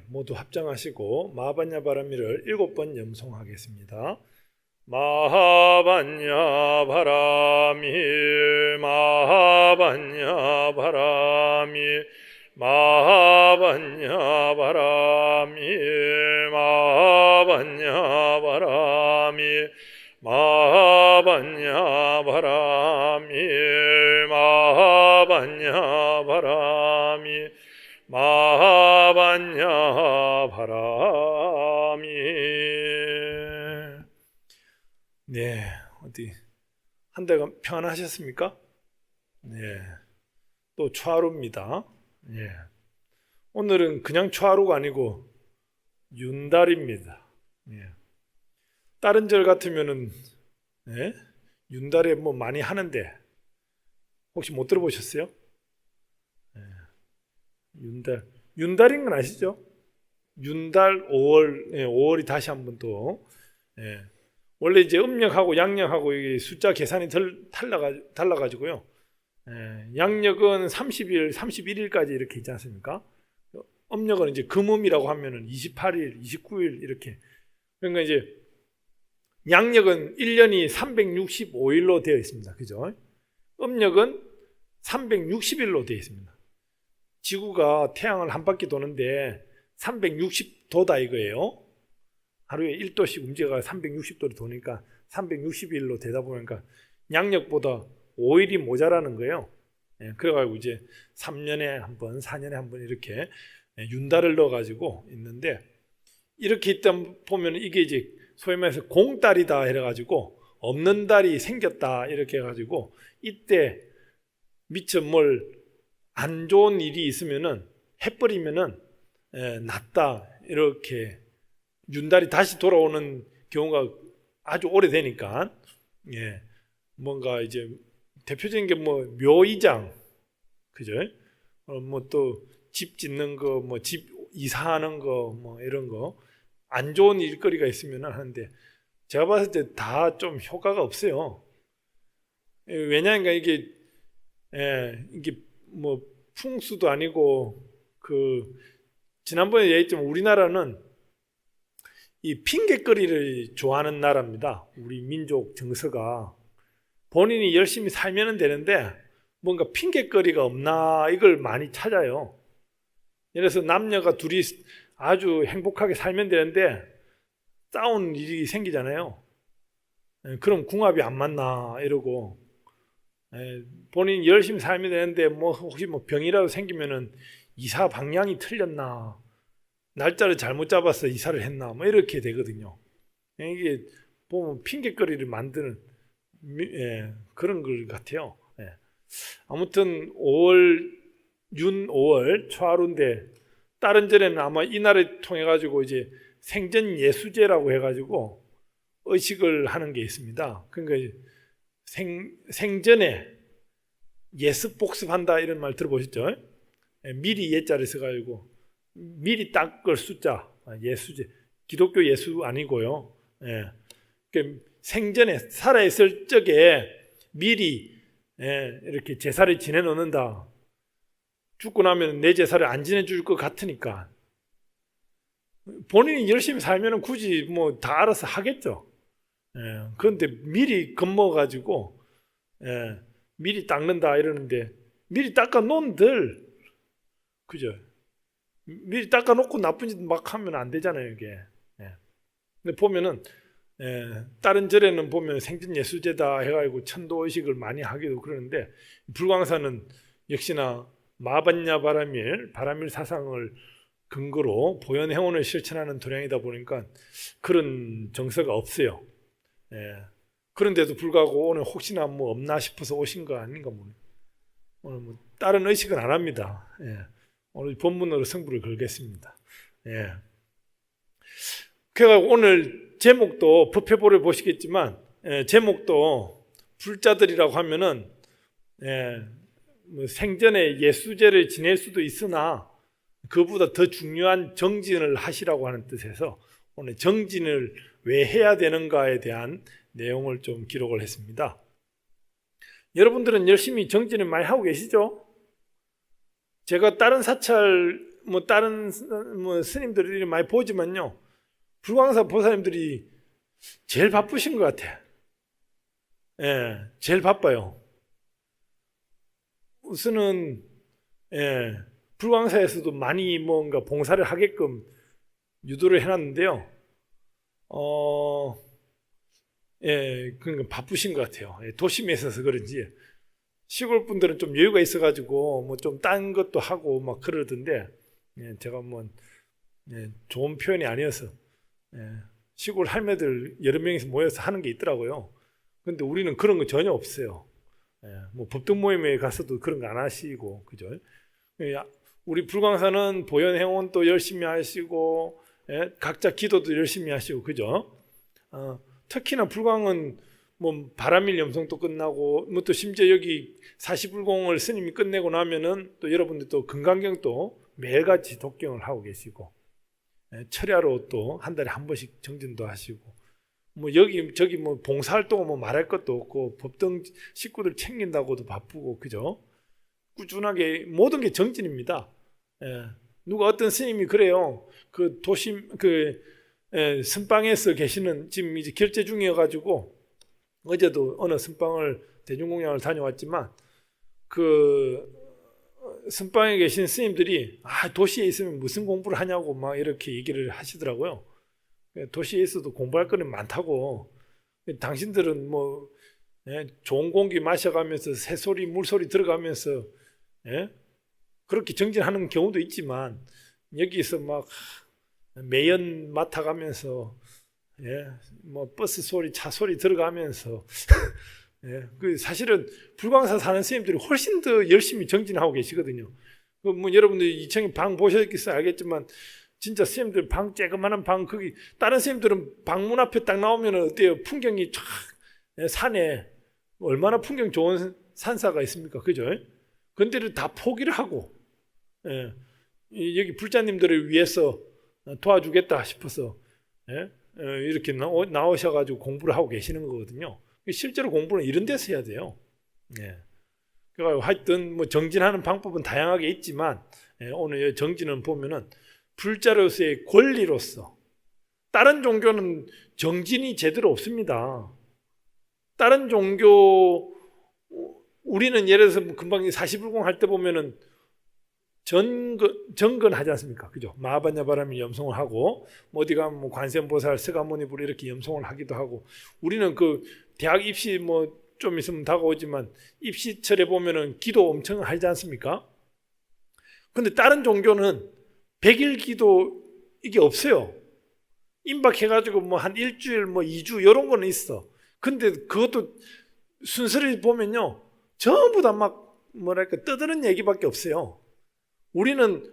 모두 합장하시고 마하반야 바라미를 7번 염송하겠습니다. 마하반야 바라미 마하반야 바라미 마하반야 바라미 마하반야 바라미 마하반야 바라미 마하반야 바라미 마하반야 바라미. 어디 한 달간 평안하셨습니까? 또 초하루입니다. 오늘은 그냥 초하루가 아니고 윤달입니다. 다른 절 같으면은 윤달에 뭐 많이 하는데 혹시 못 들어보셨어요? 윤달인 건 아시죠? 윤달 5월, 5월이 다시 한번 또 원래 이제 음력하고 양력하고 이게 숫자 계산이 달라가지고요. 양력은 30일, 31일까지 이렇게 있지 않습니까? 음력은 이제 금음이라고 하면은 28일, 29일 이렇게. 그러니까 이제 양력은 1년이 365일로 되어 있습니다. 그죠? 음력은 360일로 되어 있습니다. 지구가 태양을 한 바퀴 도는데 360도다 이거예요. 하루에 1도씩 움직여가 360도를 도니까 360일로 되다 보니까 양력보다 5일이 모자라는 거예요. 그래가지고 이제 3년에 한 번, 4년에 한 번 이렇게 윤달을 넣어가지고 있는데, 이렇게 있다 보면 이게 이제 소위 말해서 공달이다 해가지고 없는 달이 생겼다 이렇게 해가지고, 이때 미처 뭘 안 좋은 일이 있으면은 해버리면은 낫다 이렇게 윤달이 다시 돌아오는 경우가 아주 오래되니까, 뭔가 이제 대표적인 게 뭐 묘이장, 그죠? 뭐 또 집 짓는 거, 뭐 집 이사하는 거, 뭐 이런 거 안 좋은 일거리가 있으면 하는데, 제가 봤을 때 다 좀 효과가 없어요. 왜냐하면 이게 뭐 풍수도 아니고, 지난번에 얘기했지만 우리나라는 이 핑곗거리를 좋아하는 나라입니다. 우리 민족 정서가 본인이 열심히 살면 되는데 뭔가 핑곗거리가 없나 이걸 많이 찾아요. 예를 들어서 남녀가 둘이 아주 행복하게 살면 되는데 싸운 일이 생기잖아요. 그럼 궁합이 안 맞나 이러고, 본인이 열심히 살면 되는데 뭐 혹시 뭐 병이라도 생기면은 이사 방향이 틀렸나, 날짜를 잘못 잡아서 이사를 했나, 뭐 이렇게 되거든요. 이게 보면 핑곗거리를 만드는 그런 것 같아요. 아무튼 5월, 윤 5월 초하루인데, 다른 절에는 아마 이날을 통해 가지고 이제 생전 예수제라고 해가지고 의식을 하는 게 있습니다. 그러니까 생전에 예습 복습한다 이런 말 들어보셨죠? 미리 예자를 써가지고 미리 닦을 숫자, 예수제, 기독교 예수 아니고요. 그러니까 생전에 살아있을 적에 미리 이렇게 제사를 지내 놓는다. 죽고 나면 내 제사를 안 지내줄 것 같으니까 본인이 열심히 살면 굳이 뭐 다 알아서 하겠죠. 그런데 미리 겁먹어가지고 미리 닦는다 이러는데, 미리 닦아 놓은들, 그죠? 미리 닦아 놓고 나쁜 짓 막 하면 안 되잖아요, 이게. 근데 보면은 다른 절에는 보면 생전 예수제다 해가지고 천도 의식을 많이 하기도 그러는데, 불광사는 역시나 마하반야 바라밀 사상을 근거로 보현해원을 실천하는 도량이다 보니까 그런 정서가 없어요. 그런데도 불구하고 오늘 혹시나 뭐 없나 싶어서 오신 거 아닌가 모르겠어요. 오늘 뭐 다른 의식은 안 합니다. 오늘 본문으로 승부를 걸겠습니다. 그래서 오늘 제목도 법회보를 보시겠지만, 제목도 불자들이라고 하면은 뭐 생전에 예수제를 지낼 수도 있으나 그보다 더 중요한 정진을 하시라고 하는 뜻에서 오늘 정진을 왜 해야 되는가에 대한 내용을 좀 기록을 했습니다. 여러분들은 열심히 정진을 많이 하고 계시죠? 제가 다른 사찰 뭐 다른 뭐 스님들이 많이 보지만요, 불광사 보살님들이 제일 바쁘신 것 같아. 예, 제일 바빠요. 우선은 불광사에서도 많이 뭔가 봉사를 하게끔 유도를 해놨는데요. 그러니까 바쁘신 것 같아요. 도심에 있어서 그런지 시골 분들은 좀 여유가 있어가지고 뭐 좀 딴 것도 하고 막 그러던데, 제가 뭐 좋은 표현이 아니어서 시골 할매들 여러 명이서 모여서 하는 게 있더라고요. 근데 우리는 그런 거 전혀 없어요. 뭐 법등 모임에 가서도 그런 거 안 하시고, 그죠? 우리 불광사는 보현 행원도 열심히 하시고, 각자 기도도 열심히 하시고, 그죠? 특히나 불광은 뭐 바람일 염송도 끝나고, 뭐 또 심지어 여기 사시불공을 스님이 끝내고 나면은 또 여러분들 또 금강경도 매일같이 독경을 하고 계시고, 철야로 또 한 달에 한 번씩 정진도 하시고, 뭐 여기 저기 뭐 봉사활동은 뭐 말할 것도 없고, 법등 식구들 챙긴다고도 바쁘고, 그죠? 꾸준하게 모든 게 정진입니다. 누가 어떤 스님이 그래요. 그 도심 선방에서 계시는, 지금 이제 결제 중이어가지고 어제도 어느 선방을 대중공양을 다녀왔지만, 그 선방에 계신 스님들이 도시에 있으면 무슨 공부를 하냐고 막 이렇게 얘기를 하시더라고요. 도시에 있어도 공부할 거는 많다고. 당신들은 뭐 좋은 공기 마셔가면서 새소리 물소리 들어가면서 그렇게 정진하는 경우도 있지만, 여기서 막 매연 맡아가면서 뭐 버스 소리 차 소리 들어가면서 그 사실은 불광사 사는 스님들이 훨씬 더 열심히 정진하고 계시거든요. 뭐 여러분들 2층에 방 보셨겠어요? 알겠지만 진짜 스님들 방, 쬐그마한 방, 거기 다른 스님들은 방문 앞에 딱 나오면 어때요? 풍경이 쫙, 산에 얼마나 풍경 좋은 산사가 있습니까? 그죠? 근데를 다 포기를 하고, 여기 불자님들을 위해서 도와주겠다 싶어서 이렇게 나오셔가지고 공부를 하고 계시는 거거든요. 실제로 공부는 이런 데서 해야 돼요. 그러니까 하여튼 뭐 정진하는 방법은 다양하게 있지만, 오늘 정진은 보면은 불자로서의 권리로서, 다른 종교는 정진이 제대로 없습니다. 다른 종교, 우리는 예를 들어서 금방 사시불공 할 때 보면은 정근하지 않습니까? 그죠? 마하반야바라밀 염송을 하고, 어디 가면 뭐 관세음보살, 서가모니불 이렇게 염송을 하기도 하고, 우리는 그 대학 입시 뭐 좀 있으면 다가오지만 입시철에 보면은 기도 엄청 하지 않습니까? 근데 다른 종교는 100일 기도 이게 없어요. 임박해가지고 뭐 한 일주일 뭐 2주 이런 거는 있어. 근데 그것도 순서를 보면요, 전부 다 막 뭐랄까 떠드는 얘기밖에 없어요. 우리는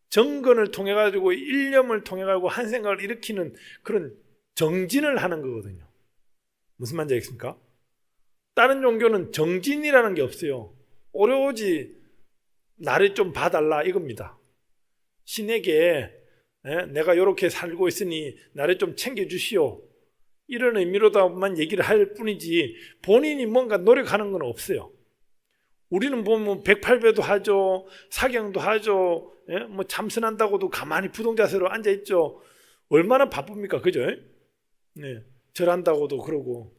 정근을 통해 가지고 일념을 통해 가지고 한 생각을 일으키는 그런 정진을 하는 거거든요. 무슨 말인지 알겠습니까? 다른 종교는 정진이라는 게 없어요. 오로지 나를 좀 봐달라 이겁니다. 신에게 내가 이렇게 살고 있으니 나를 좀 챙겨주시오, 이런 의미로다만 얘기를 할 뿐이지 본인이 뭔가 노력하는 건 없어요. 우리는 보면 108배도 하죠, 사경도 하죠, 뭐 참선한다고도 가만히 부동자세로 앉아있죠. 얼마나 바쁩니까? 그죠? 절한다고도 그러고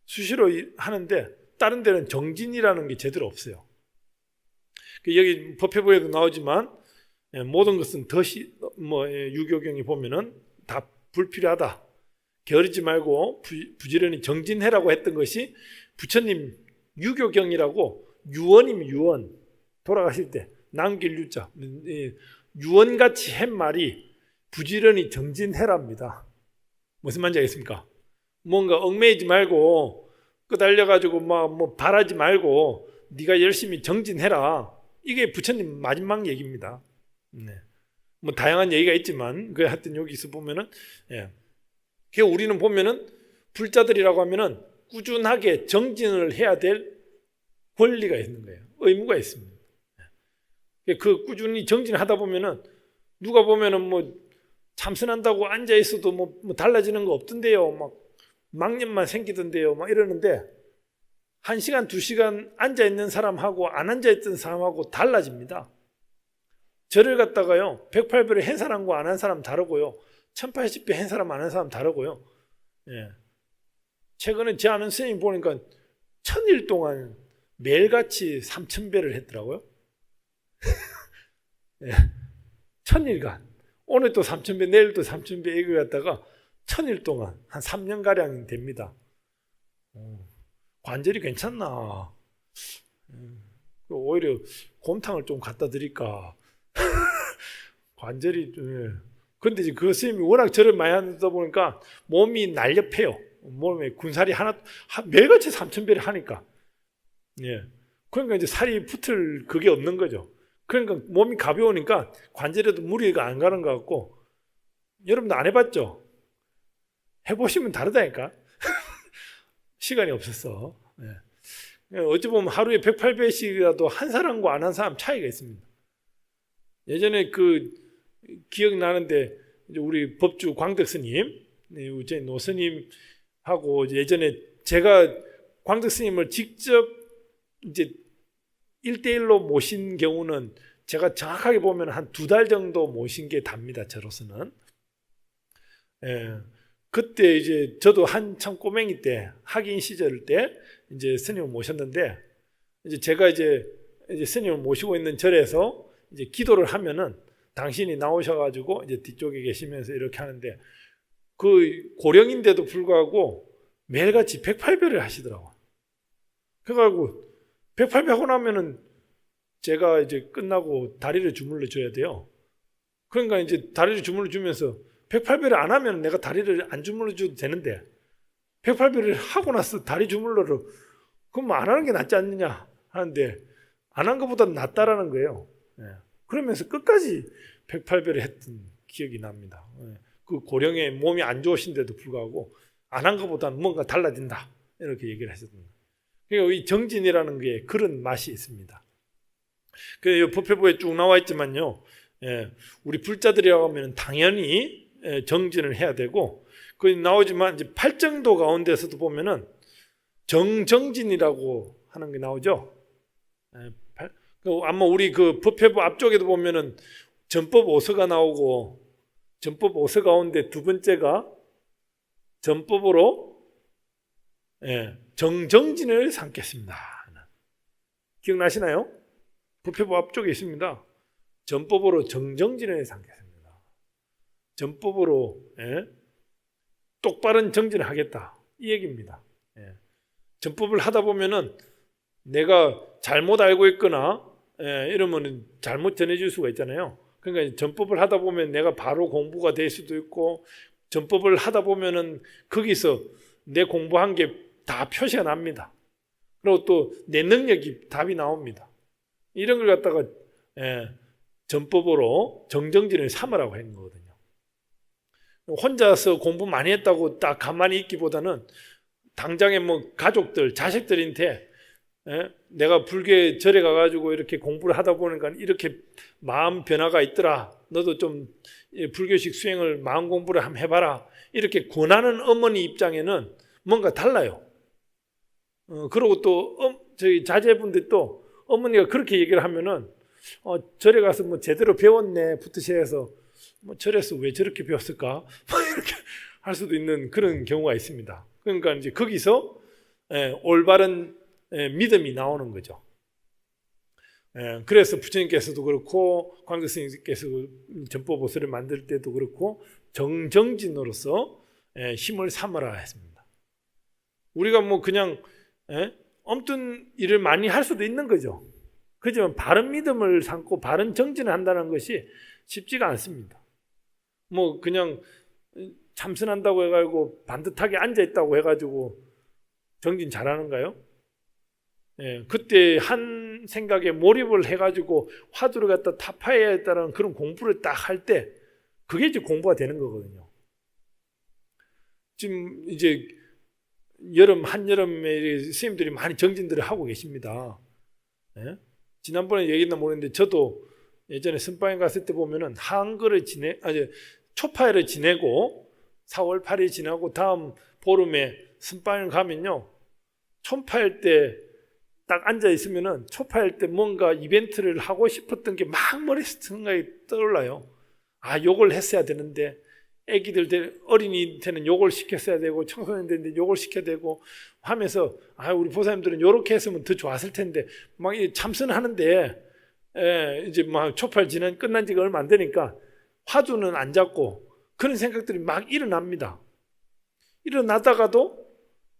수시로 하는데, 다른 데는 정진이라는 게 제대로 없어요. 여기 법회부에도 나오지만 모든 것은 유교경이 보면은 다 불필요하다, 게으르지 말고 부지런히 정진해라고 했던 것이 부처님 유교경이라고, 유언이면 유언, 돌아가실 때 남길 유자, 유언같이 한 말이 부지런히 정진해랍니다. 무슨 말인지 알겠습니까? 뭔가 얽매이지 말고 끄달려가지고 뭐 바라지 말고 네가 열심히 정진해라, 이게 부처님 마지막 얘기입니다. 뭐 다양한 얘기가 있지만 그 하여튼 여기서 보면은 우리는 보면은 불자들이라고 하면은 꾸준하게 정진을 해야 될 권리가 있는 거예요. 의무가 있습니다. 그 꾸준히 정진하다 보면은 누가 보면은 뭐 참선한다고 앉아 있어도 뭐 달라지는 거 없던데요, 막 망념만 생기던데요, 막 이러는데 1시간, 2시간 앉아 있는 사람하고 안 앉아 있던 사람하고 달라집니다. 절을 갖다가요 108배를 한 사람과 안 한 사람 다르고요, 1080배 한 사람 안 한 사람 다르고요. 예. 최근에 제 아는 선생님 보니까 1000일 동안 매일같이 3000배를 했더라고요. 예. 1000일간 오늘 또 3000배, 내일 또 3000배 이거 갖다가 1000일 동안 한 3년가량 됩니다. 관절이 괜찮나? 오히려 곰탕을 좀 갖다 드릴까? 관절이 좀. 근데 이제 그 선생님이 워낙 절을 많이 하다 보니까 몸이 날렵해요. 몸에 군살이 하나, 매일같이 3000배를 하니까. 예. 그러니까 이제 살이 붙을 그게 없는 거죠. 그러니까 몸이 가벼우니까 관절에도 무리가 안 가는 것 같고. 여러분도 안 해봤죠? 해보시면 다르다니까. 시간이 없었어. 예. 어찌 보면 하루에 108배씩이라도 한 사람과 안 한 사람 차이가 있습니다. 예전에 그 기억나는데 우리 법주 광덕 스님, 우리 노 스님하고 예전에 제가 광덕 스님을 직접 이제 1대1로 모신 경우는 제가 정확하게 보면 한 2달 정도 모신 게 답니다. 저로서는. 예. 그때 이제 저도 한참 꼬맹이 때 학인 시절 때 이제 스님을 모셨는데, 이제 제가 이제 스님을 모시고 있는 절에서 이제 기도를 하면은 당신이 나오셔가지고 이제 뒤쪽에 계시면서 이렇게 하는데, 그 고령인데도 불구하고 매일같이 108배를 하시더라고. 그래가지고 108배 하고 나면은 제가 이제 끝나고 다리를 주물러 줘야 돼요. 그러니까 이제 다리를 주물러 주면서 108배를 안 하면 내가 다리를 안 주물러 줘도 되는데 108배를 하고 나서 다리 주물러를 그럼 안 하는 게 낫지 않느냐 하는데, 안 한 것보다는 낫다라는 거예요. 예. 그러면서 끝까지 108배를 했던 기억이 납니다. 예. 그 고령의 몸이 안 좋으신데도 불구하고 안 한 것보다는 뭔가 달라진다 이렇게 얘기를 하셨습니다. 그러니까 이 정진이라는 게 그런 맛이 있습니다. 그래서 법회부에 쭉 나와 있지만요, 예. 우리 불자들이라고 하면 당연히 정진을 해야 되고, 거기 나오지만 이제 팔정도 가운데서도 보면은 정정진이라고 하는 게 나오죠. 아마 우리 그 법회부 앞쪽에도 보면은 전법 오서가 나오고, 전법 오서 가운데 두 번째가 전법으로 정정진을 삼겠습니다. 기억나시나요? 법회부 앞쪽에 있습니다. 전법으로 정정진을 삼겠습니다. 전법으로 똑바른 정진을 하겠다 이 얘기입니다. 전법을 하다 보면은 내가 잘못 알고 있거나 이러면 잘못 전해질 수가 있잖아요. 그러니까 전법을 하다 보면 내가 바로 공부가 될 수도 있고, 전법을 하다 보면은 거기서 내 공부한 게 다 표시가 납니다. 그리고 또 내 능력이 답이 나옵니다. 이런 걸 갖다가 전법으로 정정진을 삼으라고 하는 거거든요. 혼자서 공부 많이 했다고 딱 가만히 있기보다는 당장에 뭐 가족들, 자식들한테 내가 불교 절에 가가지고 이렇게 공부를 하다 보니까 이렇게 마음 변화가 있더라. 너도 좀 불교식 수행을 마음 공부를 한번 해봐라. 이렇게 권하는 어머니 입장에는 뭔가 달라요. 그리고 또 저희 자제분들도 어머니가 그렇게 얘기를 하면은 절에 가서 뭐 제대로 배웠네 부터 해서 뭐 절에서 왜 저렇게 배웠을까? 이렇게 할 수도 있는 그런 경우가 있습니다. 그러니까 이제 거기서 올바른 믿음이 나오는 거죠. 그래서 부처님께서도 그렇고 광덕 스님께서 전법오서를 만들 때도 그렇고 정정진으로서 힘을 삼으라 했습니다. 우리가 뭐 그냥 엄떤 일을 많이 할 수도 있는 거죠. 그렇지만 바른 믿음을 삼고 바른 정진을 한다는 것이 쉽지가 않습니다. 뭐 그냥 참선한다고 해가지고 반듯하게 앉아있다고 해가지고 정진 잘하는가요? 그때 한 생각에 몰입을 해가지고 화두를 갖다 타파해야 했다는 그런 공부를 딱 할 때 그게 이제 공부가 되는 거거든요. 지금 이제 한여름에 스님들이 많이 정진들을 하고 계십니다. 지난번에 얘기했나 모르겠는데 저도 예전에 선방에 갔을 때 보면은 한글을 초파회를 지내고 4월 8일 지나고 다음 보름에 선방을 가면요, 초파회 때 딱 앉아 있으면은 초파할 때 뭔가 이벤트를 하고 싶었던 게 막 머리에 생각이 떠올라요. 아, 요걸 했어야 되는데, 애기들, 어린이한테는 요걸 시켰어야 되고, 청소년들한테 요걸 시켜야 되고 하면서, 아, 우리 보사님들은 요렇게 했으면 더 좋았을 텐데, 막 참선하는데, 이제 막 초팔 지난 끝난 지가 얼마 안 되니까 화두는 안 잡고 그런 생각들이 막 일어납니다. 일어나다가도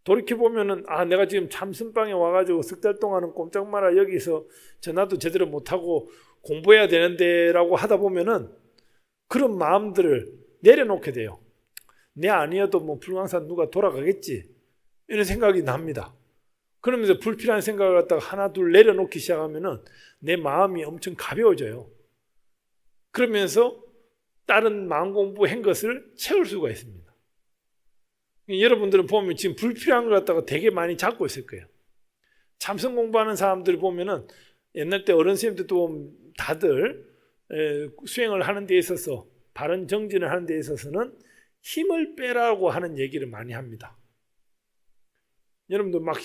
돌이켜보면은, 아, 내가 지금 참선방에 와가지고 석 달 동안은 꼼짝 마라 여기서 전화도 제대로 못하고 공부해야 되는데 라고 하다 보면은 그런 마음들을 내려놓게 돼요. 내 아니어도 뭐 불광산 누가 돌아가겠지, 이런 생각이 납니다. 그러면서 불필요한 생각을 갖다가 하나 둘 내려놓기 시작하면은 내 마음이 엄청 가벼워져요. 그러면서 다른 마음 공부한 것을 채울 수가 있습니다. 여러분들은 보면 지금 불필요한 걸 갖다가 되게 많이 잡고 있을 거예요. 참선 공부하는 사람들 보면은 옛날 때 어른 선생님들도 다들 수행을 하는 데 있어서, 바른 정진을 하는 데 있어서는 힘을 빼라고 하는 얘기를 많이 합니다. 여러분들 막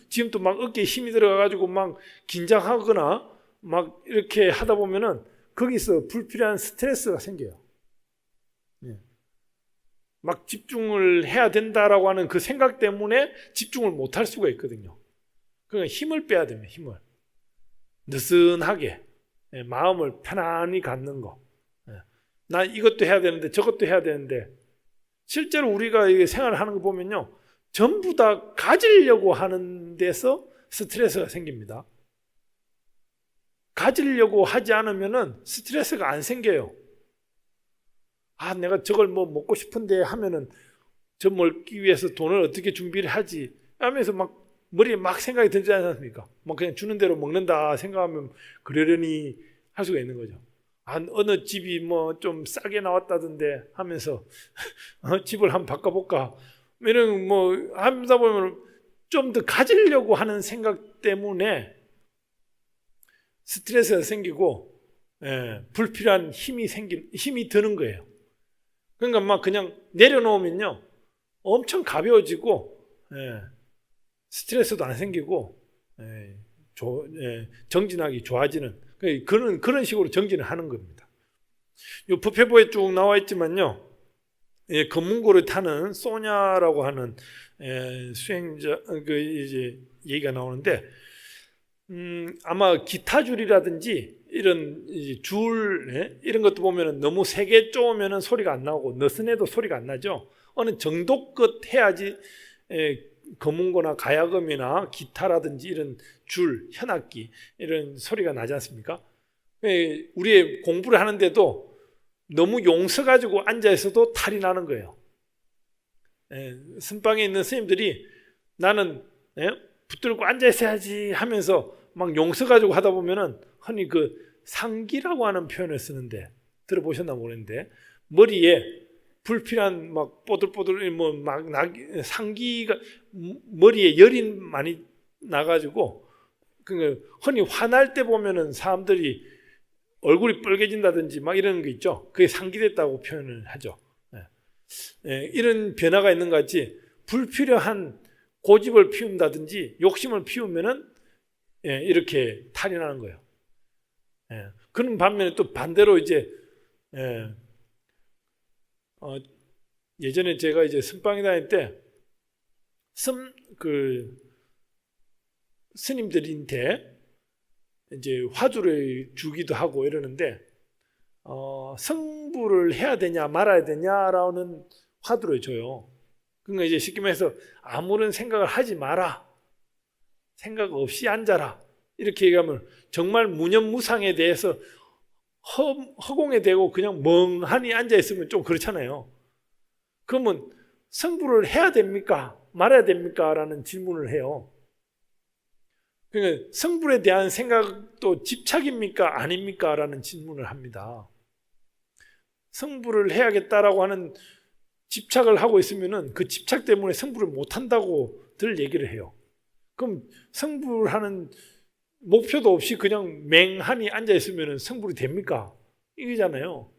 지금도 막 어깨에 힘이 들어가가지고 막 긴장하거나 막 이렇게 하다 보면은 거기서 불필요한 스트레스가 생겨요. 막 집중을 해야 된다라고 하는 그 생각 때문에 집중을 못할 수가 있거든요. 그러니까 힘을 빼야 됩니다. 힘을 느슨하게, 마음을 편안히 갖는 거. 나 이것도 해야 되는데 저것도 해야 되는데, 실제로 우리가 생활하는 거 보면요, 전부 다 가지려고 하는 데서 스트레스가 생깁니다. 가지려고 하지 않으면은 스트레스가 안 생겨요. 아, 내가 저걸 뭐 먹고 싶은데 하면은 저 먹기 위해서 돈을 어떻게 준비를 하지 하면서 막 머리에 막 생각이 들지 않습니까? 뭐 그냥 주는 대로 먹는다 생각하면 그러려니 할 수가 있는 거죠. 아, 어느 집이 뭐 좀 싸게 나왔다던데 하면서 집을 한번 바꿔볼까, 이런 뭐 하다 보면 좀 더 가지려고 하는 생각 때문에 스트레스가 생기고, 불필요한 힘이 드는 거예요. 그러니까 막 그냥 내려놓으면요, 엄청 가벼워지고, 스트레스도 안 생기고, 정진하기 좋아지는 그런 식으로 정진을 하는 겁니다. 요 법회부에 쭉 나와 있지만요, 검문고를 타는 소냐라고 하는 수행자 이제 얘기가 나오는데, 아마 기타 줄이라든지 이런 줄, 이런 것도 보면은 너무 세게 쪼으면은 소리가 안 나오고 느슨해도 소리가 안 나죠. 어느 정도껏 해야지 검은고나 가야금이나 기타라든지 이런 줄, 현악기 이런 소리가 나지 않습니까? 우리 공부를 하는데도 너무 용서 가지고 앉아 있어도 탈이 나는 거예요. 선방에 있는 스님들이 나는 붙들고 앉아 있어야지 하면서 막 용서 가지고 하다 보면은, 흔히 그 상기라고 하는 표현을 쓰는데 들어보셨나 모르겠는데, 머리에 불필요한 막 뽀들뽀들 상기가, 머리에 열이 많이 나가지고, 흔히 화날 때 보면은 사람들이 얼굴이 빨개진다든지 막 이런 거 있죠. 그게 상기됐다고 표현을 하죠. 이런 변화가 있는 것 같이 불필요한 고집을 피운다든지 욕심을 피우면은 이렇게 탈이 나는 거예요. 그런 반면에 또 반대로 이제 예전에 제가 이제 선방에 다닐 때 스님들한테 이제 화두를 주기도 하고 이러는데, 성불을 해야 되냐 말아야 되냐라는 화두를 줘요. 그러니까 이제 쉽게 말해서 아무런 생각을 하지 마라, 생각 없이 앉아라, 이렇게 얘기하면 정말 무념무상에 대해서 허공에 대고 그냥 멍하니 앉아 있으면 좀 그렇잖아요. 그러면 성불을 해야 됩니까 말아야 됩니까 라는 질문을 해요. 그러니까 성불에 대한 생각도 집착입니까 아닙니까 라는 질문을 합니다. 성불을 해야겠다라고 하는 집착을 하고 있으면은 그 집착 때문에 성불을 못한다고들 얘기를 해요. 그럼 성불하는 목표도 없이 그냥 맹하니 앉아 있으면은 성불이 됩니까? 이거잖아요.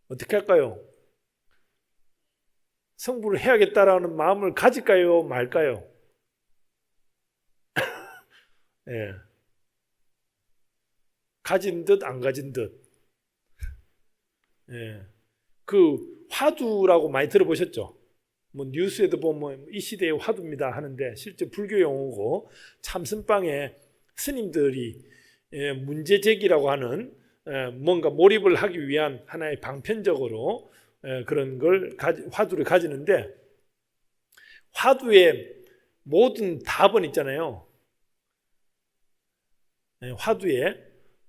어떻게 할까요? 성불을 해야겠다라는 마음을 가질까요 말까요? 예. 가진 듯 안 가진 듯. 예. 그 화두라고 많이 들어보셨죠? 뭐 뉴스에도 보면 이 시대의 화두입니다 하는데 실제 불교 용어고 참선방에 스님들이 문제 제기라고 하는 뭔가 몰입을 하기 위한 하나의 방편적으로 그런 걸 화두를 가지는데 화두의 모든 답은 있잖아요. 화두의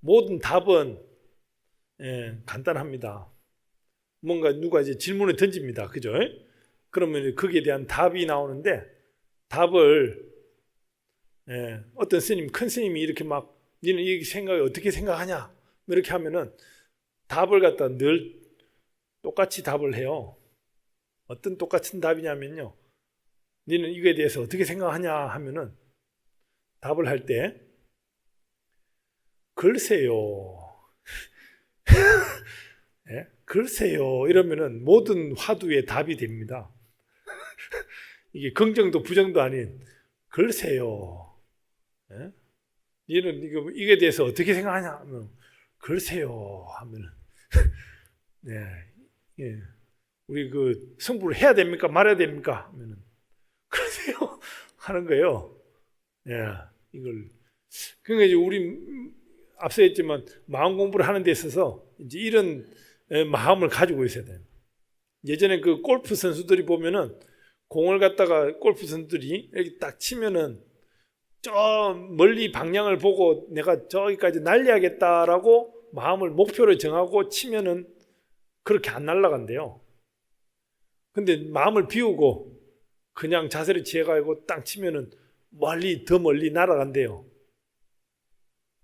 모든 답은 간단합니다. 뭔가 누가 이제 질문을 던집니다. 그죠? 그러면 거기에 대한 답이 나오는데 답을 어떤 스님, 큰 스님이 이렇게 막 너는 이 생각을 어떻게 생각하냐? 이렇게 하면은 답을 갖다 늘 똑같이 답을 해요. 어떤 똑같은 답이냐면요. 너는 이거에 대해서 어떻게 생각하냐 하면은 답을 할 때 글쎄요. 예? 글쎄요. 이러면은 모든 화두의 답이 됩니다. 이게 긍정도 부정도 아닌 글쎄요. 예? 얘는 이거에 대해서 어떻게 생각하냐 하면 글쎄요 하면은 예. 우리 그 승부를 해야 됩니까 말아야 됩니까 하면은 글쎄요 하는 거예요. 예. 이걸 그러니까 이제 우리 앞서 했지만 마음 공부를 하는 데 있어서 이제 이런 마음을 가지고 있어야 돼요. 예전에 그 골프 선수들이 보면은 공을 갖다가 골프 선수들이 이렇게 딱 치면은 저 멀리 방향을 보고 내가 저기까지 날려야겠다라고 마음을 목표를 정하고 치면은 그렇게 안 날아간대요. 근데 마음을 비우고 그냥 자세를 취해가지고 딱 치면은 더 멀리 날아간대요.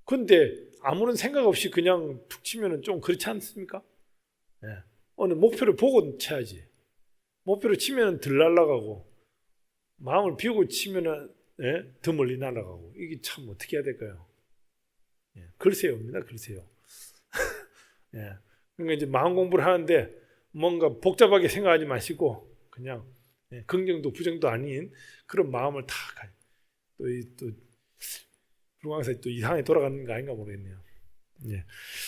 근데 아무런 생각 없이 그냥 툭 치면은 좀 그렇지 않습니까? 예. 어느 목표를 보고 쳐야지. 목표를 치면은 덜 날아가고 마음을 비우고 치면은 더 멀리 날아가고 이게 참 어떻게 해야 될까요? 예. 글쎄요입니다. 글쎄요. 예. 그러니까 이제 마음 공부를 하는데 뭔가 복잡하게 생각하지 마시고 그냥 긍정도 부정도 아닌 그런 마음을 다 또 불광사에 또 이상하게 돌아가는 거 아닌가 모르겠네요. 예.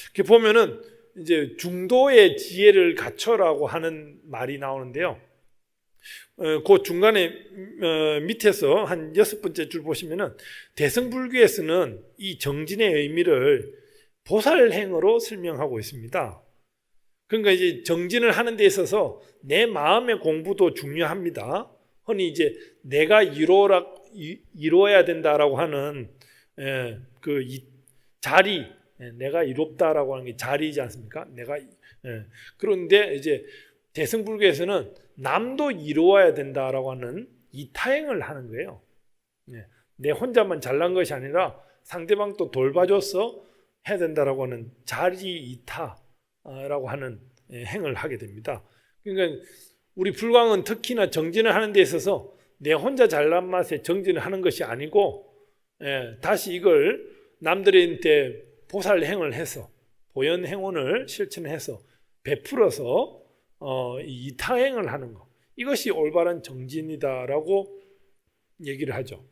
이렇게 보면은 이제 중도의 지혜를 갖춰라고 하는 말이 나오는데요. 그 중간에 밑에서 한 6번째 줄 보시면은 대승불교에서는 이 정진의 의미를 보살행으로 설명하고 있습니다. 그러니까 이제 정진을 하는 데 있어서 내 마음의 공부도 중요합니다. 흔히 이제 내가 이루어야 된다라고 하는 그 자리, 내가 이롭다라고 하는 게 자리이지 않습니까? 그런데 이제 대승불교에서는 남도 이루어야 된다라고 하는 이타행을 하는 거예요. 내 혼자만 잘난 것이 아니라 상대방도 돌봐줘서 해야 된다라고 하는 자리 이타라고 하는 행을 하게 됩니다. 그러니까 우리 불광은 특히나 정진을 하는 데 있어서 내 혼자 잘난 맛에 정진을 하는 것이 아니고 다시 이걸 남들한테 보살행을 해서 보현행원을 실천해서 베풀어서 이타행을 하는 것, 이것이 올바른 정진이다라고 얘기를 하죠.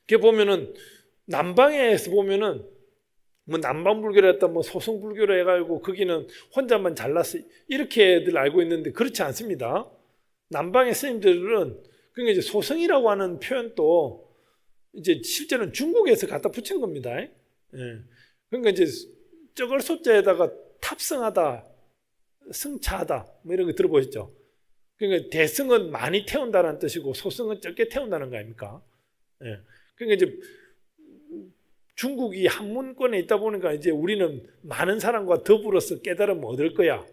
이렇게 보면은 남방에서 보면은 뭐 남방불교를 했다 뭐 소승불교를 해가지고 거기는 혼자만 잘났어 이렇게들 알고 있는데 그렇지 않습니다. 남방의 스님들은 그러니까 이제 소승이라고 하는 표현도 이제 실제는 중국에서 갖다 붙인 겁니다. 그러니까 이제 적을 소자에다가 탑승하다, 승차하다 뭐 이런 거 들어보셨죠? 그러니까 대승은 많이 태운다는 뜻이고 소승은 적게 태운다는 거 아닙니까? 그러니까 이제 중국이 한문권에 있다 보니까 이제 우리는 많은 사람과 더불어서 깨달음을 얻을 거야.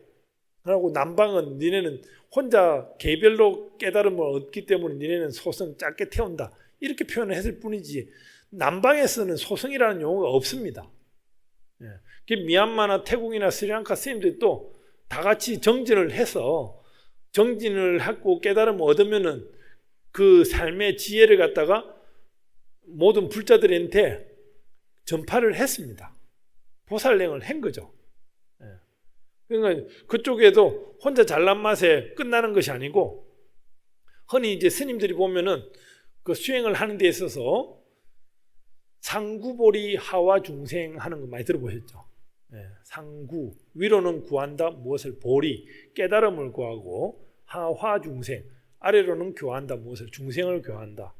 그리고 남방은 니네는 혼자 개별로 깨달음을 얻기 때문에 니네는 소승 짧게 태운다. 이렇게 표현을 했을 뿐이지 남방에서는 소승이라는 용어가 없습니다. 미얀마나 태국이나 스리랑카 스님들이 또 다 같이 정진을 해서 정진을 하고 깨달음을 얻으면은 그 삶의 지혜를 갖다가 모든 불자들한테 전파를 했습니다. 보살행을 한 거죠. 그러니까 그쪽에도 혼자 잘난 맛에 끝나는 것이 아니고 흔히 이제 스님들이 보면은 그 수행을 하는 데 있어서 상구보리 하와 중생 하는 거 많이 들어보셨죠? 상구, 위로는 구한다 무엇을? 보리, 깨달음을 구하고, 하화 중생, 아래로는 교한다 무엇을? 중생을 교한다.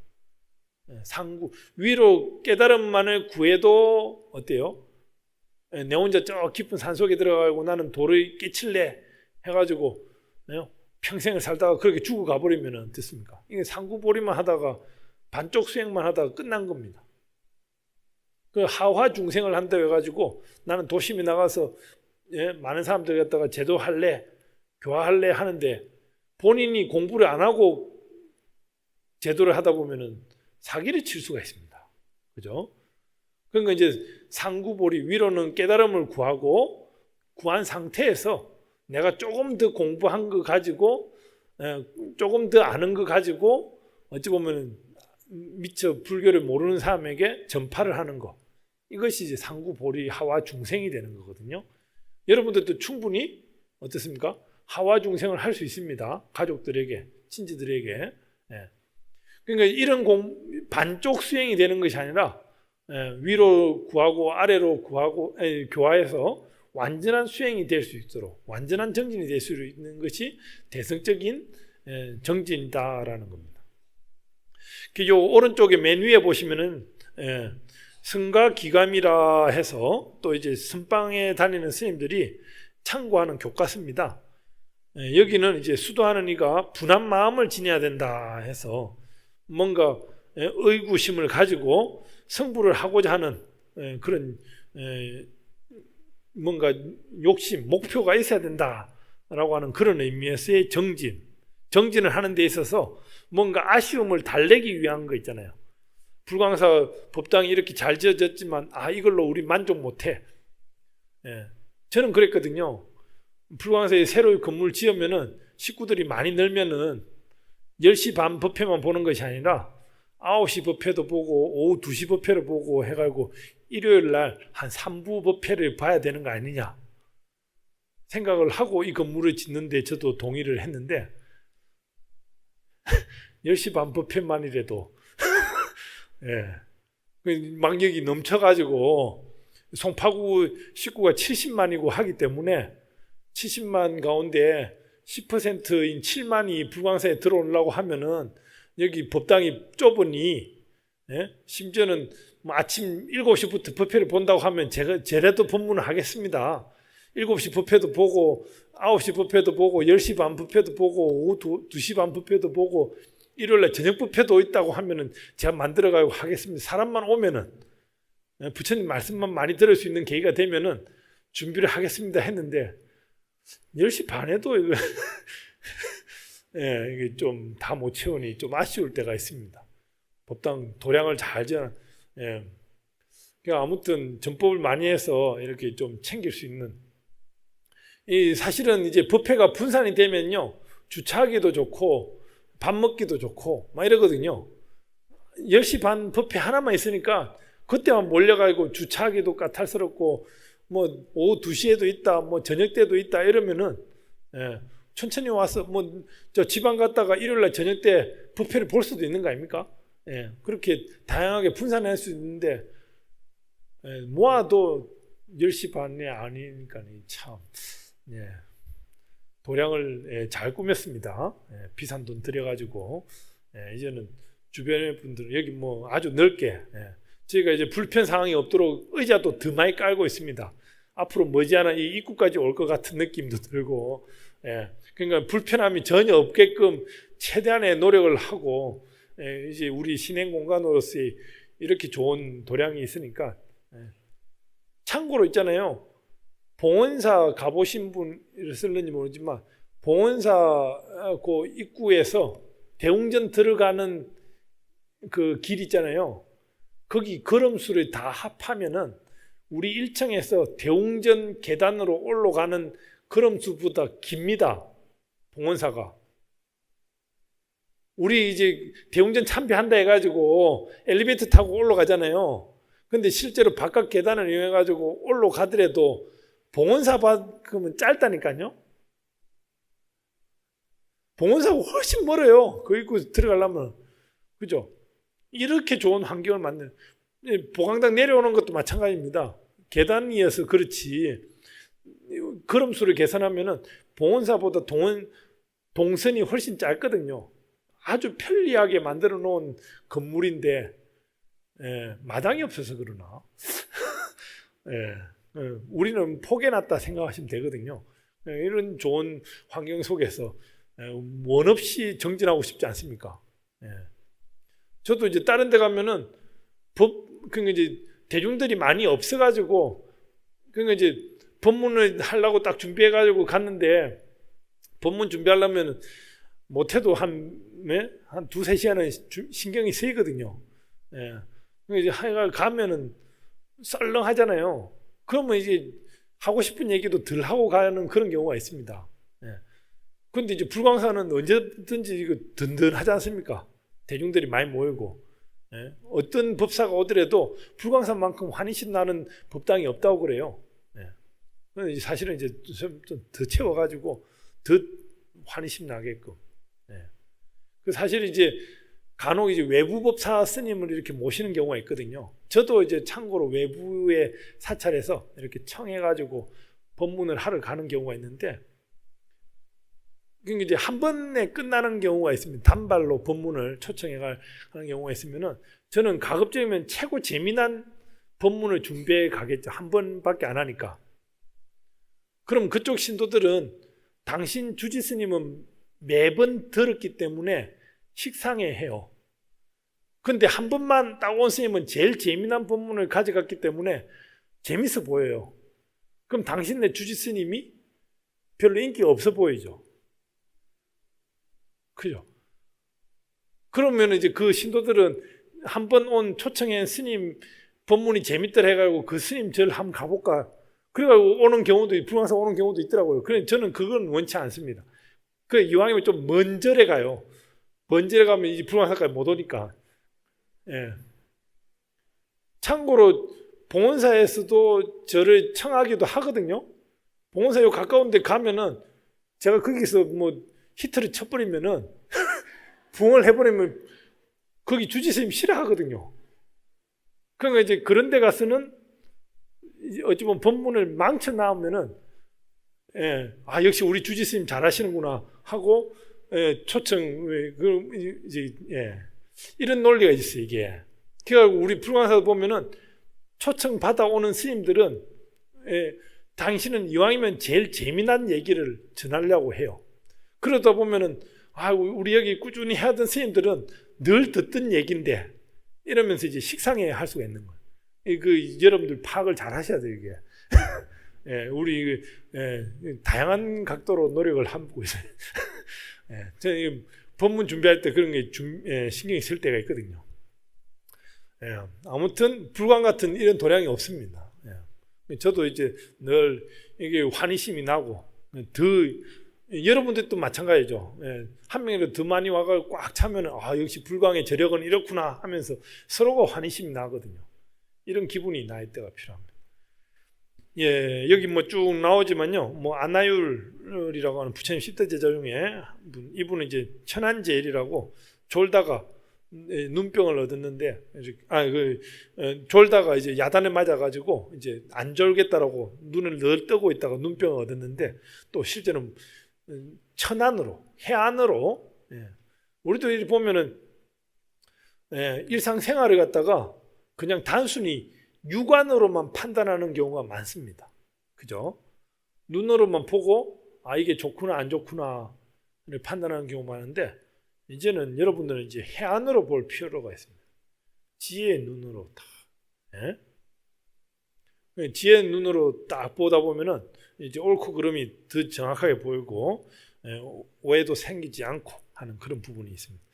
상구, 위로 깨달음만을 구해도 어때요? 내 혼자 저 깊은 산속에 들어가고 나는 도를 깨칠래 해가지고 평생을 살다가 그렇게 죽어가 버리면 어떻습니까? 이게 상구보리만 하다가 반쪽 수행만 하다가 끝난 겁니다. 그 하화 중생을 한다 해가지고 나는 도심에 나가서 많은 사람들 갖다가 제도할래, 교화할래 하는데 본인이 공부를 안 하고 제도를 하다 보면은 사기를 칠 수가 있습니다. 그죠? 그러니까 이제 상구보리, 위로는 깨달음을 구하고, 구한 상태에서 내가 조금 더 공부한 거 가지고, 조금 더 아는 거 가지고 어찌 보면 미처 불교를 모르는 사람에게 전파를 하는 거, 이것이 이제 상구보리 하와 중생이 되는 거거든요. 여러분들도 충분히 어떻습니까? 하와 중생을 할 수 있습니다. 가족들에게, 친지들에게. 그러니까 이런 반쪽 수행이 되는 것이 아니라 위로 구하고 아래로 구하고 교화해서 완전한 수행이 될 수 있도록, 완전한 정진이 될 수 있는 것이 대승적인 정진이다라는 겁니다. 요 오른쪽에 맨 위에 보시면은 승가 기감이라 해서 또 이제 선방에 다니는 스님들이 참고하는 교과서입니다. 여기는 이제 수도하는 이가 분한 마음을 지녀야 된다 해서 뭔가 의구심을 가지고 성불을 하고자 하는 그런 뭔가 욕심, 목표가 있어야 된다라고 하는 그런 의미에서의 정진을 하는 데 있어서 뭔가 아쉬움을 달래기 위한 거 있잖아요. 불광사 법당이 이렇게 잘 지어졌지만 이걸로 우리 만족 못해. 저는 그랬거든요. 불광사에 새로 건물 지으면은 식구들이 많이 늘면은 10시 반 법회만 보는 것이 아니라 9시 법회도 보고 오후 2시 법회를 보고 해가지고 일요일 날 한 3부 법회를 봐야 되는 거 아니냐 생각을 하고 이 건물을 짓는데 저도 동의를 했는데 10시 반 법회만이라도 망력이 넘쳐가지고 송파구 식구가 70만이고 하기 때문에 70만 가운데 10%인 7만이 불광사에 들어오려고 하면은 여기 법당이 좁으니 심지어는 뭐 아침 7시부터 법회를 본다고 하면 제라도 법문을 하겠습니다. 7시 법회도 보고 9시 법회도 보고 10시 반 법회도 보고 오후 2시 반 법회도 보고 일요일날 저녁 법회도 있다고 하면은 제가 만들어가지고 하겠습니다. 사람만 오면은 부처님 말씀만 많이 들을 수 있는 계기가 되면은 준비를 하겠습니다 했는데 10시 반에도 이거 이게 좀 다 못 채우니 좀 아쉬울 때가 있습니다. 법당 도량을 잘 지어. 그러니까 아무튼 전법을 많이 해서 이렇게 좀 챙길 수 있는. 사실은 이제 법회가 분산이 되면요 주차하기도 좋고 밥 먹기도 좋고 막 이러거든요. 10시 반 법회 하나만 있으니까 그때만 몰려가지고 주차하기도 까탈스럽고 뭐 오후 2시에도 있다 뭐 저녁 때도 있다 이러면은 천천히 와서 뭐 저 지방 갔다가 일요일날 저녁 때 법회를 볼 수도 있는 거 아닙니까? 그렇게 다양하게 분산할 수 있는데 모아도 10시 반에 아니니까 참 도량을 잘 꾸몄습니다. 비싼 돈 들여가지고 이제는 주변의 분들은 여기 뭐 아주 넓게 저희가 이제 불편 상황이 없도록 의자도 더 많이 깔고 있습니다. 앞으로 머지않아 이 입구까지 올 것 같은 느낌도 들고 그러니까 불편함이 전혀 없게끔 최대한의 노력을 하고 이제 우리 신행 공간으로서 이렇게 좋은 도량이 있으니까 참고로 있잖아요. 봉원사 가보신 분을 쓸는지 모르지만 봉원사 그 입구에서 대웅전 들어가는 그 길 있잖아요. 거기 걸음수를 다 합하면은 우리 1층에서 대웅전 계단으로 올라가는 걸음수보다 깁니다. 봉원사가. 우리 이제 대웅전 참배한다 해가지고 엘리베이터 타고 올라가잖아요. 근데 실제로 바깥 계단을 이용해가지고 올라가더라도 봉원사만큼은 짧다니까요. 봉원사가 훨씬 멀어요. 그 입구 들어가려면. 그죠? 이렇게 좋은 환경을 만드는. 보강당 내려오는 것도 마찬가지입니다. 계단이어서 그렇지 걸음수를 계산하면은 봉원사보다 동선이 훨씬 짧거든요. 아주 편리하게 만들어 놓은 건물인데 마당이 없어서 그러나 우리는 포개놨다 생각하시면 되거든요. 이런 좋은 환경 속에서 원 없이 정진하고 싶지 않습니까? 저도 이제 다른 데 가면은 그러니까 이제 대중들이 많이 없어가지고 그러니까 이제 법문을 하려고 딱 준비해가지고 갔는데 법문 준비하려면 못해도 한 두세 시간은 신경이 쓰이거든요. 그러니까 이제 하여간 가면은 썰렁하잖아요. 그러면 이제 하고 싶은 얘기도 덜 하고 가는 그런 경우가 있습니다. 그런데 이제 불광사는 언제든지 이거 든든하지 않습니까? 대중들이 많이 모이고 어떤 법사가 오더라도 불광사만큼 환희심 나는 법당이 없다고 그래요. 그런데 사실은 이제 좀 더 채워가지고 더 환희심 나게끔. 사실 이제 간혹 이제 외부 법사 스님을 이렇게 모시는 경우가 있거든요. 저도 이제 참고로 외부의 사찰에서 이렇게 청해가지고 법문을 하러 가는 경우가 있는데, 이제 한 번에 끝나는 경우가 있습니다. 단발로 법문을 초청해 가는 경우가 있으면은 저는 가급적이면 최고 재미난 법문을 준비해 가겠죠. 한 번밖에 안 하니까. 그럼 그쪽 신도들은 당신 주지 스님은 매번 들었기 때문에 식상해 해요. 근데 한 번만 딱 온 스님은 제일 재미난 법문을 가져갔기 때문에 재밌어 보여요. 그럼 당신네 주지 스님이 별로 인기가 없어 보이죠. 그죠? 그러면 이제 그 신도들은 한 번 온 초청한 스님 법문이 재밌더라 해가지고 그 스님 절 한번 가볼까? 그래가지고 오는 경우도, 불광사 오는 경우도 있더라고요. 그런데 저는 그건 원치 않습니다. 그 이왕이면 좀 먼 절에 가요. 먼 절에 가면 이제 불광사까지 못 오니까. 참고로 봉원사에서도 저를 청하기도 하거든요. 봉원사 요 가까운 데 가면은 제가 거기서 뭐 히트를 쳐버리면은 부흥을 해버리면 거기 주지스님 싫어하거든요. 그러니까 이제 그런 데 가서는 어찌 보면 법문을 망쳐 나오면은 역시 우리 주지스님 잘하시는구나 하고 초청 이제 이런 논리가 있어요. 이게 그러니까 우리 불광사 보면은 초청 받아오는 스님들은 당신은 이왕이면 제일 재미난 얘기를 전하려고 해요. 그러다 보면은 우리 여기 꾸준히 하던 스님들은 늘 듣던 얘기인데 이러면서 이제 식상해 할 수가 있는 거예요. 여러분들 파악을 잘 하셔야 돼요, 이게. 우리 다양한 각도로 노력을 하고 있어요. 저는 법문 준비할 때 그런 게 신경이 쓸 때가 있거든요. 아무튼 불광 같은 이런 도량이 없습니다. 저도 이제 늘 이게 환희심이 나고 여러분들도 마찬가지죠. 한 명이라도 더 많이 와가 꽉 차면 역시 불광의 저력은 이렇구나 하면서 서로가 환희심이 나거든요. 이런 기분이 나을 때가 필요합니다. 여기 뭐 쭉 나오지만요. 뭐 안나율이라고 하는 부처님 10대 제자 중에 이분은 이제 천안제일이라고 졸다가 눈병을 얻었는데 졸다가 이제 야단에 맞아가지고 이제 안 졸겠다라고 눈을 늘 뜨고 있다가 눈병을 얻었는데 또 실제는 천안으로 해안으로 우리도 이렇게 보면은 일상생활을 갖다가 그냥 단순히 육안으로만 판단하는 경우가 많습니다. 그죠? 눈으로만 보고 이게 좋구나 안 좋구나를 판단하는 경우가 많은데 이제는 여러분들은 이제 해안으로 볼 필요가 있습니다. 지혜의 눈으로 다. 지혜의 눈으로 딱 보다 보면은 이제 옳고 그름이 더 정확하게 보이고 오해도 생기지 않고 하는 그런 부분이 있습니다.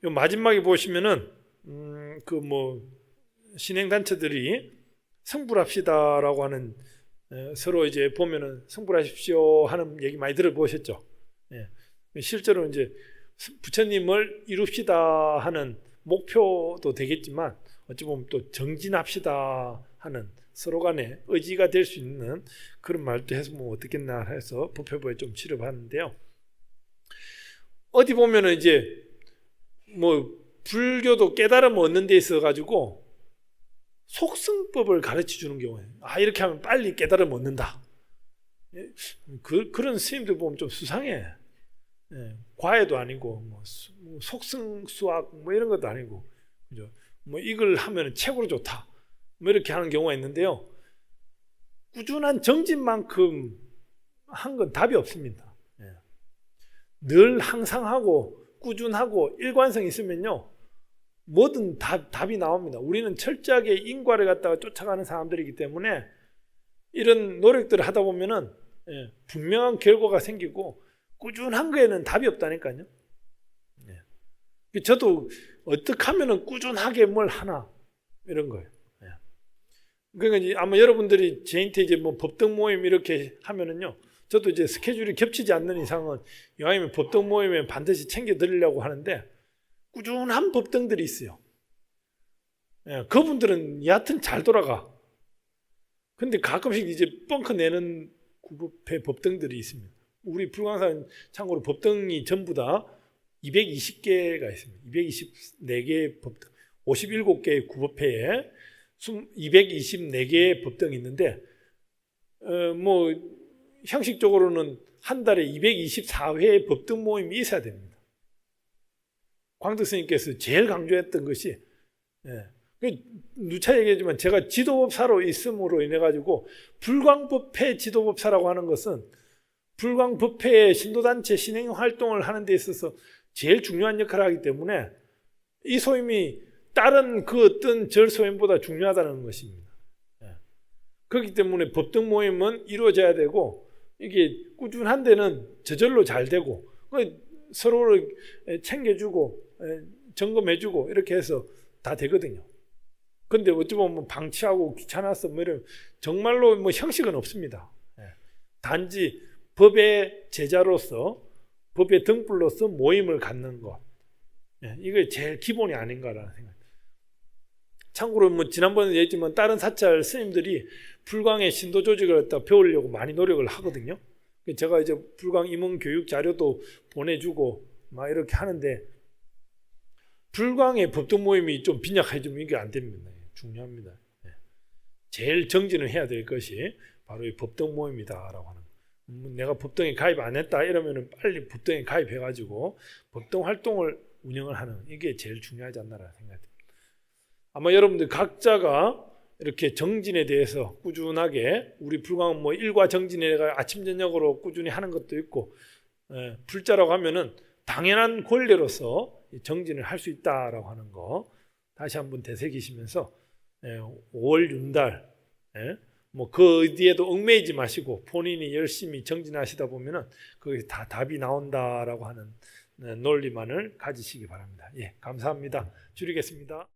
요 마지막에 보시면은 신행단체들이 성불합시다라고 하는 서로 이제 보면은 성불하십시오 하는 얘기 많이 들어보셨죠? 실제로 이제 부처님을 이룹시다 하는 목표도 되겠지만 어찌 보면 또 정진합시다 하는 서로 간에 의지가 될 수 있는 그런 말도 해서 뭐 어떻겠나 해서 법회부에 좀 취급하는데요. 어디 보면은 이제 뭐 불교도 깨달음 얻는 데 있어 가지고 속승법을 가르쳐 주는 경우에 이렇게 하면 빨리 깨달음 얻는다. 그런 스님들 보면 좀 수상해. 과외도 아니고 뭐 속승 수학 뭐 이런 것도 아니고, 그죠? 뭐 이걸 하면 최고로 좋다. 뭐 이렇게 하는 경우가 있는데요. 꾸준한 정진만큼 한 건 답이 없습니다. 늘 항상 하고 꾸준하고 일관성 있으면요, 뭐든 답이 나옵니다. 우리는 철저하게 인과를 갖다가 쫓아가는 사람들이기 때문에 이런 노력들을 하다 보면은 분명한 결과가 생기고 꾸준한 거에는 답이 없다니까요. 저도 어떻게 하면은 꾸준하게 뭘 하나 이런 거예요. 그러니까 이제 아마 여러분들이 저한테 이제 뭐 법등 모임 이렇게 하면은요, 저도 이제 스케줄이 겹치지 않는 이상은 이왕이면 법등 모임에 반드시 챙겨 드리려고 하는데, 꾸준한 법등들이 있어요. 그분들은 여하튼 잘 돌아가. 근데 가끔씩 이제 뻥크 내는 구법회 법등들이 있습니다. 우리 불광산 참고로 법등이 전부 다 220개가 있습니다. 224개의 법등, 57개의 구법회에 224개의 법등이 있는데, 뭐 형식적으로는 한 달에 224회의 법등 모임이 있어야 됩니다. 광덕 스님께서 제일 강조했던 것이, 누차 얘기하지만 제가 지도법사로 있음으로 인해 가지고 불광법회 지도법사라고 하는 것은 불광법회의 신도단체 신행 활동을 하는 데 있어서 제일 중요한 역할을 하기 때문에 이 소임이 다른 그 어떤 절 소임보다 중요하다는 것입니다. 그렇기 때문에 법등 모임은 이루어져야 되고, 이게 꾸준한 데는 저절로 잘 되고, 서로를 챙겨주고 점검해주고 이렇게 해서 다 되거든요. 근데 어찌 보면 방치하고 귀찮아서 뭐 이런 정말로 뭐 형식은 없습니다. 단지 법의 제자로서, 법의 등불로서 모임을 갖는 것, 이게 제일 기본이 아닌가라는 생각. 참고로 뭐 지난번에 얘기했지만 다른 사찰 스님들이 불광의 신도 조직을 갖다 배우려고 많이 노력을 하거든요. 제가 이제 불광 임원 교육 자료도 보내주고 막 이렇게 하는데, 불광의 법등 모임이 좀 빈약해지면 이게 안 됩니다. 중요합니다. 제일 정진을 해야 될 것이 바로 이 법등 모임이다라고 하는. 내가 법등에 가입 안 했다 이러면은 빨리 법등에 가입해가지고 법등 활동을 운영을 하는, 이게 제일 중요하지 않나라는 생각이 듭니다. 아마 여러분들 각자가 이렇게 정진에 대해서 꾸준하게, 우리 불광은 뭐 일과 정진에 아침 저녁으로 꾸준히 하는 것도 있고, 불자라고 하면은 당연한 권리로서 정진을 할 수 있다라고 하는 거 다시 한번 되새기시면서 5월 윤달 뭐 그 어디에도 얽매이지 마시고 본인이 열심히 정진하시다 보면은 거기 다 답이 나온다라고 하는 논리만을 가지시기 바랍니다. 감사합니다. 줄이겠습니다.